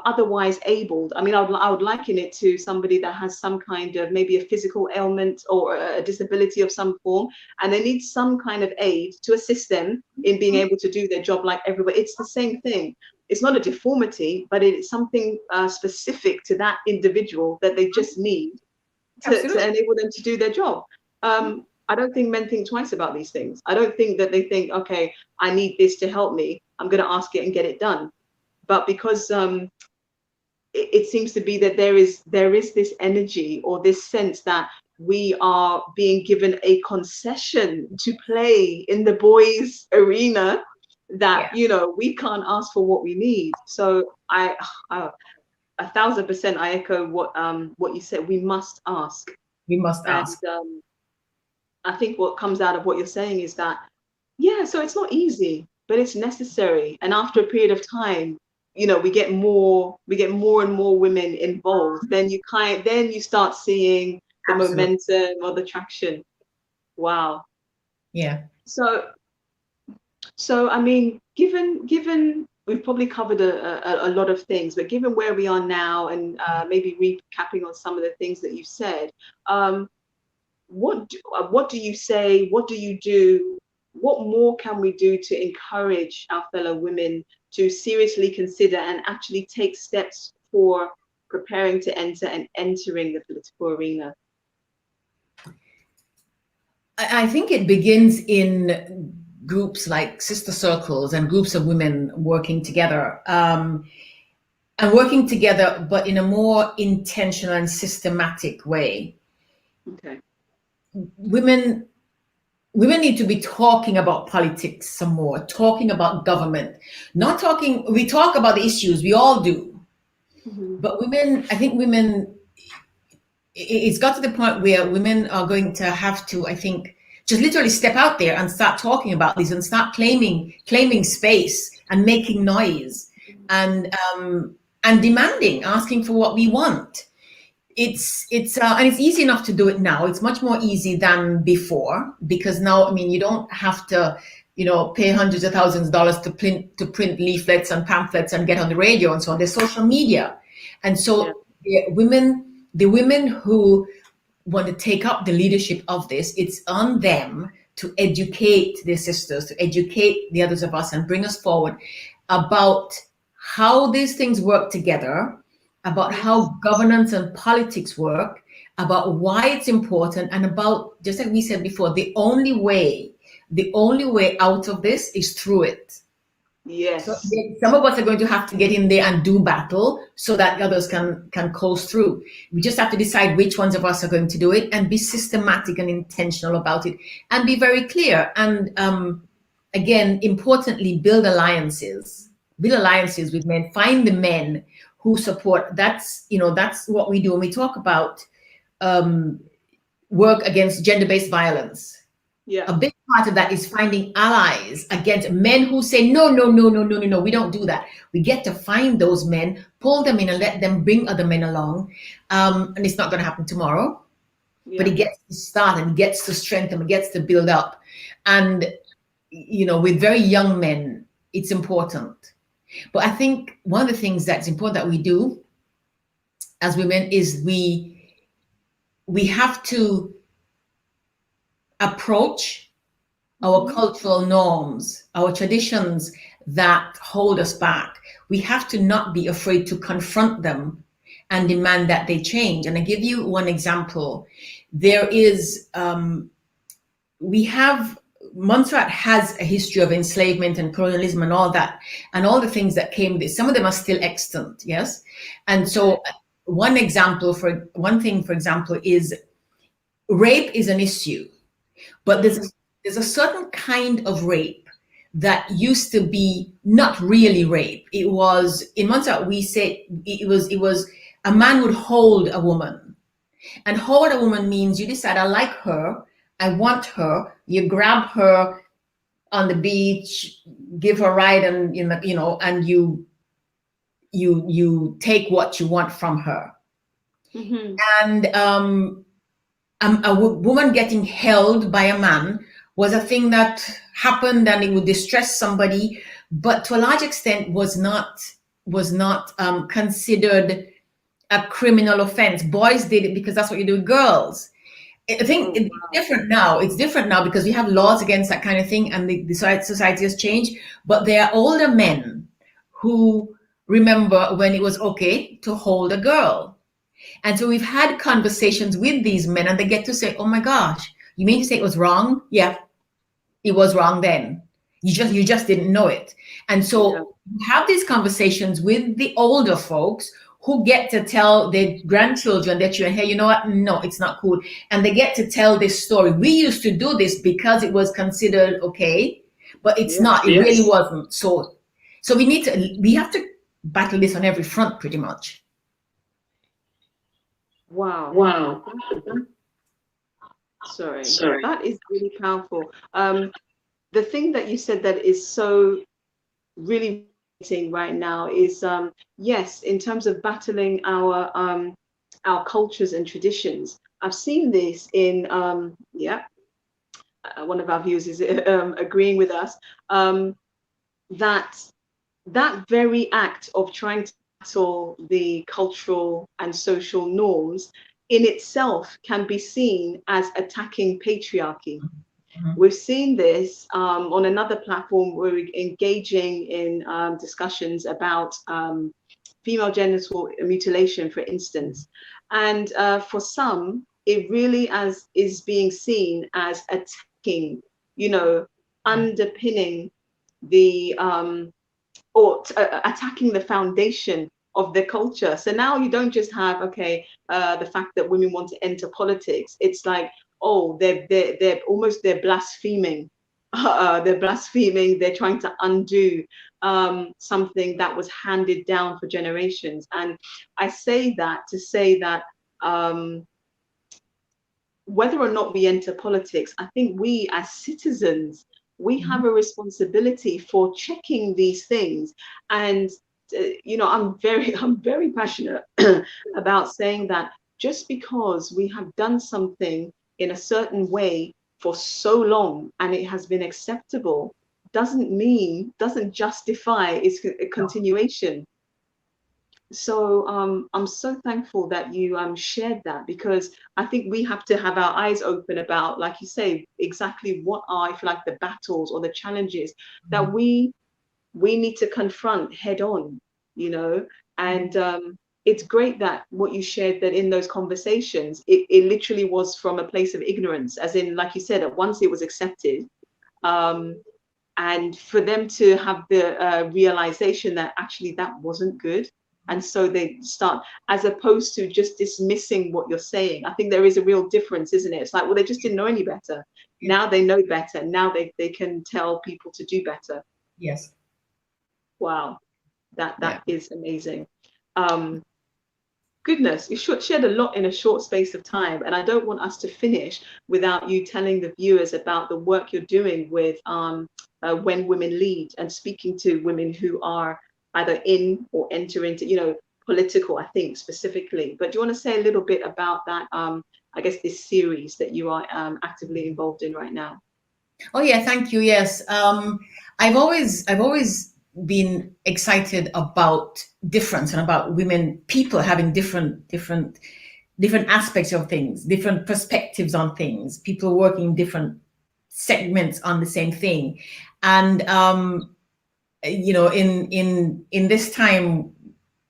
otherwise abled, I mean, I would liken it to somebody that has some kind of maybe a physical ailment or a disability of some form, and they need some kind of aid to assist them in being able to do their job like everybody. It's the same thing. It's not a deformity, but it's something specific to that individual that they just need to Absolutely. enable them to do their job. I don't think men think twice about these things. I don't think that they think, okay, I need this to help me, I'm going to ask it and get it done. But because it seems to be that there is this energy or this sense that we are being given a concession to play in the boys' arena, that Yeah. we can't ask for what we need. So I 1,000% I echo what you said. We must ask. We must And ask. I think what comes out of what you're saying is that, yeah, so it's not easy, but it's necessary. And after a period of time, we get more and more women involved. Then you start seeing the Absolutely. momentum or the traction. Wow. Yeah. So I mean, given we've probably covered a lot of things, but given where we are now, and maybe recapping on some of the things that you said, what do you say? What do you do? What more can we do to encourage our fellow women to seriously consider and actually take steps for preparing to enter and entering the political arena? I think it begins in groups like sister circles and groups of women working together, and working together, but in a more intentional and systematic way. Okay. Women women need to be talking about politics some more, talking about government, not talking. We talk about the issues, we all do, Mm-hmm. but women. I think women. It's got to the point where women are going to have to, I think, just literally step out there and start talking about these and start claiming space and making noise, and demanding, asking for what we want. And it's easy enough to do it now. It's much more easy than before, because now, I mean, you don't have to, pay hundreds of thousands of dollars to print leaflets and pamphlets and get on the radio and so on. There's social media, and Yeah. so the women who want to take up the leadership of this, it's on them to educate their sisters, to educate the others of us, and bring us forward about how these things work together, about Yes. how governance and politics work, about why it's important, and about, just like we said before, the only way out of this is through it. So Yes. some of us are going to have to get in there and do battle so that others can coast through. We just have to decide which ones of us are going to do it, and be systematic and intentional about it, and be very clear. And again, importantly, build alliances. Build alliances with men. Find the men who support. That's what we do when we talk about work against gender-based violence. Yeah. A big part of that is finding allies against men who say, no, no, no, no, no, no, no, we don't do that. We get to find those men, pull them in, and let them bring other men along. And it's not going to happen tomorrow, but Yeah. it gets to start and gets to strengthen, it gets to build up. And, with very young men, it's important. But I think one of the things that's important that we do as women is we have to approach our Mm-hmm. cultural norms, our traditions that hold us back. We have to not be afraid to confront them and demand that they change. And I give you one example. There is, we have, Montserrat has a history of enslavement and colonialism and all that, and all the things that came with it. Some of them are still extant, yes? And so one thing, for example, is rape is an issue. But there's a certain kind of rape that used to be not really rape. It was, in Montserrat, we say it was a man would hold a woman. And hold a woman means you decide, I like her, I want her, you grab her on the beach, give her a ride, and and you take what you want from her. Mm-hmm. And woman getting held by a man was a thing that happened and it would distress somebody, but to a large extent was not considered a criminal offense. Boys did it because that's what you do with girls. I think Oh, it's different now. It's different now because we have laws against that kind of thing, and the society has changed. But there are older men who remember when it was okay to hold a girl. And so we've had conversations with these men, and they get to say, "Oh my gosh, you mean to say it was wrong? Yeah, it was wrong then. You just didn't know it." And yeah. so you have these conversations with the older folks who get to tell their grandchildren, their children, hey, you know what? No, it's not cool. And they get to tell this story. We used to do this because it was considered okay, but it's Yes. not. It really wasn't. So we have to battle this on every front pretty much. Wow. Sorry. That is really powerful. The thing that you said that is so really resonating right now is yes, in terms of battling our cultures and traditions. I've seen this in one of our viewers is agreeing with us, that that very act of trying to battle the cultural and social norms in itself can be seen as attacking patriarchy. Mhm. We've seen this on another platform where we're engaging in discussions about female genital mutilation, for instance. And for some, it really as is being seen as attacking, underpinning the attacking the foundation of the culture. So now you don't just have the fact that women want to enter politics. It's like, oh, they're almost they're blaspheming. They're blaspheming. They're trying to undo something that was handed down for generations. And I say that to say that whether or not we enter politics, I think we as citizens, we have a responsibility for checking these things. And I'm very passionate about saying that just because we have done something in a certain way for so long and it has been acceptable doesn't justify its continuation. So I'm so thankful that you shared that, because I think we have to have our eyes open about, like you say, exactly what are, if you like, the battles or the challenges that we need to confront head on, and it's great that what you shared, that in those conversations, it literally was from a place of ignorance, as in, like you said, at once it was accepted, um, and for them to have the realization that actually that wasn't good, and so they start, as opposed to just dismissing what you're saying. I think there is a real difference, isn't it? It's like, well, they just didn't know any better. Now they know better. Now they can tell people to do better. Yes. Wow, that Yeah. that is amazing. um Goodness, you shared a lot in a short space of time, and I don't want us to finish without you telling the viewers about the work you're doing with When Women Lead, and speaking to women who are either in or enter into, political, I think specifically. But do you want to say a little bit about that? I guess this series that you are actively involved in right now. Oh yeah, thank you. Yes, I've always been excited about difference and about women, people having different aspects of things, different perspectives on things, people working different segments on the same thing, and in this time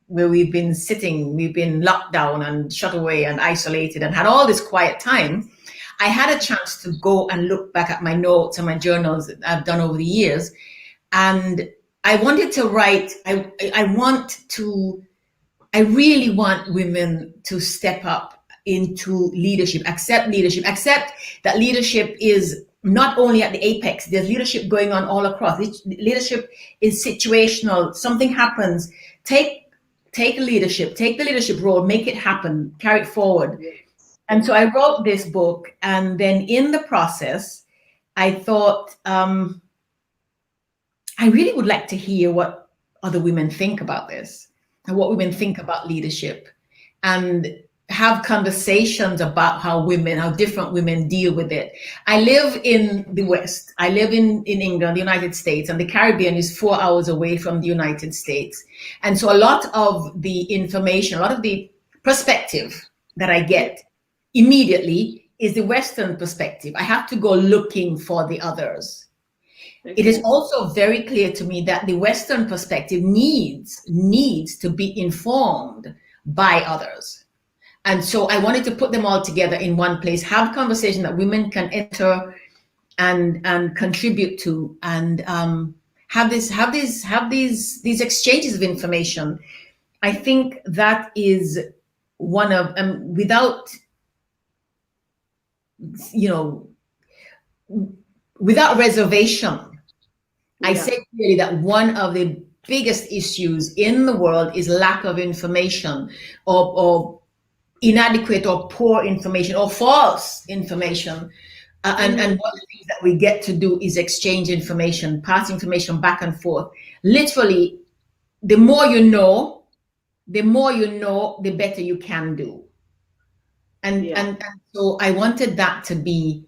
where we've been locked down and shut away and isolated and had all this quiet time, I had a chance to go and look back at my notes and my journals that I've done over the years. And I wanted to write, I really want women to step up into leadership, accept that leadership is not only at the apex, there's leadership going on all across. Leadership is situational. Something happens. Take leadership, take the leadership role, make it happen, carry it forward. Yes. And so I wrote this book, and then in the process, I thought I really would like to hear what other women think about this and what women think about leadership. And have conversations about how different women deal with it. I live in the West. I live in England, the United States, and the Caribbean is 4 hours away from the United States. And so a lot of the information, a lot of the perspective that I get immediately is the Western perspective. I have to go looking for the others. Okay. It is also very clear to me that the Western perspective needs to be informed by others. And so I wanted to put them all together in one place, have conversation that women can enter and contribute to, and have these exchanges of information. I think that is one of without reservation. I say clearly that one of the biggest issues in the world is lack of information, or inadequate or poor information or false information. And one of the things that we get to do is exchange information, pass information back and forth. Literally, the more you know, the better you can do. And so I wanted that to be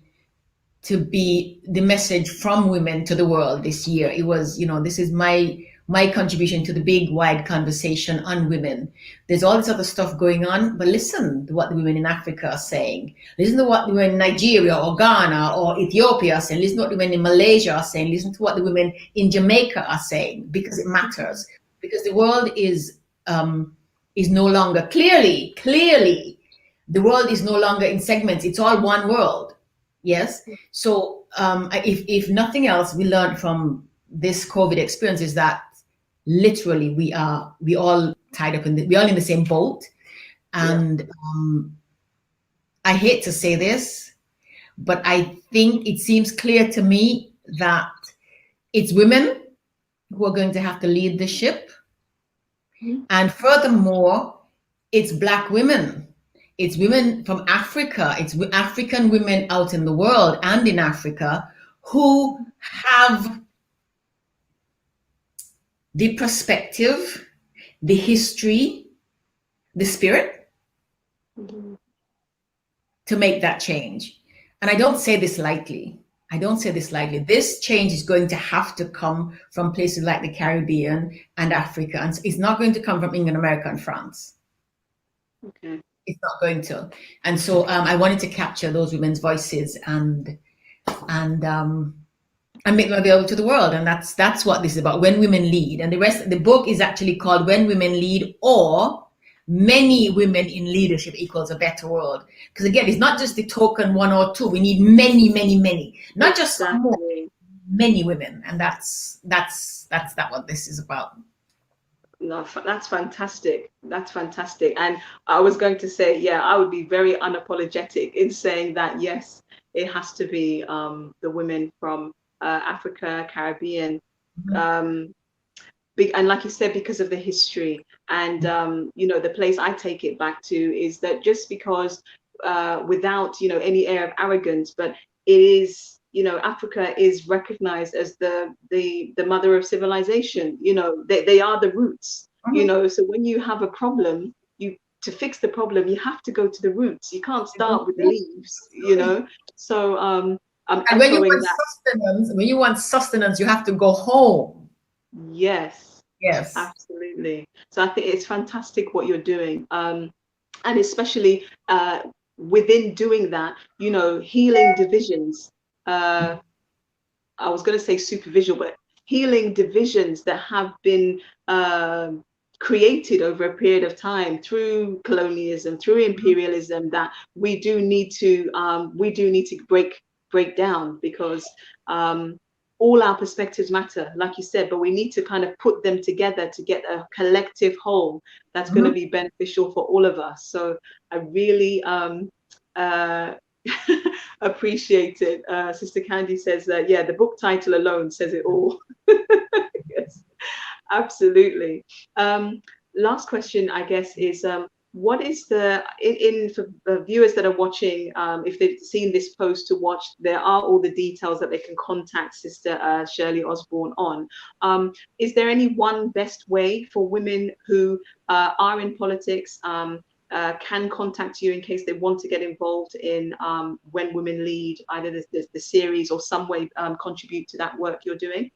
the message from women to the world this year. It was, this is my contribution to the big, wide conversation on women. There's all this other stuff going on, but listen to what the women in Africa are saying. Listen to what the women in Nigeria or Ghana or Ethiopia are saying. Listen to what the women in Malaysia are saying. Listen to what the women in Jamaica are saying, because it matters. Because the world is no longer, clearly, the world is no longer in segments. It's all one world. Yes. So if nothing else, we learned from this COVID experience is that literally we all tied up we're all in the same boat. And I hate to say this, but I think it seems clear to me that it's women who are going to have to lead the ship. And furthermore, it's Black women. It's women from Africa. It's African women out in the world and in Africa who have the perspective, the history, the spirit to make that change. And I don't say this lightly. This change is going to have to come from places like the Caribbean and Africa. And it's not going to come from England, America, and France. Okay. It's not going to. And so I wanted to capture those women's voices and make them available to the world. And that's what this is about, when women lead. And the book is actually called When Women Lead, or Many Women in Leadership Equals a Better World. Because again, it's not just the token one or two. We need many, many, many. Not just some more, many women. And that's what this is about. No, that's fantastic. That's fantastic. And I was going to say, I would be very unapologetic in saying that, yes, it has to be the women from Africa, Caribbean. And like you said, because of the history and, the place I take it back to is that just because without, any air of arrogance, but it is, Africa is recognized as the mother of civilization. They are the roots. So when you have a problem, to fix the problem, you have to go to the roots. You can't start with the leaves. So I'm echoing that. When you want sustenance, you have to go home. Yes, absolutely. So I think it's fantastic what you're doing, and especially within doing that, healing divisions. I was going to say superficial, but healing divisions that have been created over a period of time through colonialism, through imperialism, that we do need to break down, because all our perspectives matter, like you said, but we need to kind of put them together to get a collective whole that's going to be beneficial for all of us. So I really appreciate it. Sister Candy says that, the book title alone says it all. Yes, absolutely. Last question, I guess, is what is the, for the viewers that are watching, if they've seen this post to watch, there are all the details that they can contact Sister Shirley Osborne on. Is there any one best way for women who are in politics, can contact you in case they want to get involved in When Women Lead, either the series or some way contribute to that work you're doing?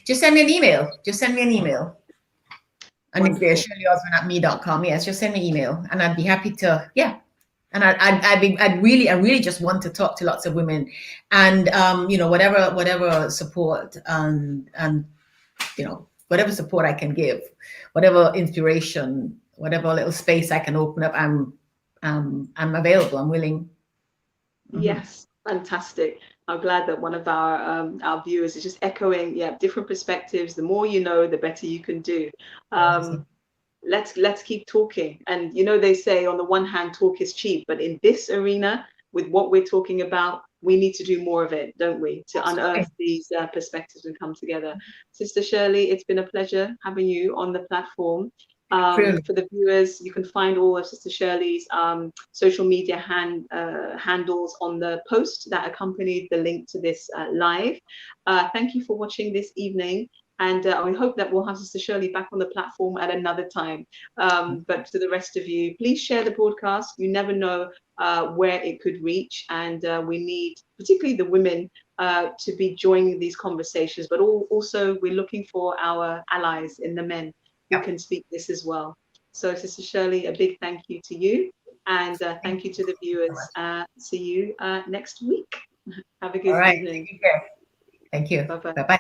Just send me an email. And it's there, Wonderful. ShirleyOsborne@me.com. Yes, just send me an email, and I'd be happy to. Yeah, and I'd really just want to talk to lots of women, and whatever support and whatever support I can give, whatever inspiration, whatever little space I can open up, I'm available. I'm willing. Yes, fantastic. I'm glad that one of our viewers is just echoing, yeah, different perspectives. The more you know, the better you can do. Let's keep talking. And they say on the one hand, talk is cheap, but in this arena, with what we're talking about, we need to do more of it, don't we, to unearth these perspectives and come together. Sister Shirley, it's been a pleasure having you on the platform. For the viewers, you can find all of Sister Shirley's social media handles on the post that accompanied the link to this live. Thank you for watching this evening. And we hope that we'll have Sister Shirley back on the platform at another time. But to the rest of you, please share the broadcast. You never know where it could reach. And we need, particularly the women, to be joining these conversations. But also, we're looking for our allies in the men who can speak this as well. So, Sister Shirley, a big thank you to you. And thank you to the viewers. See you next week. Have a good evening. Thank you. Bye-bye. Bye-bye.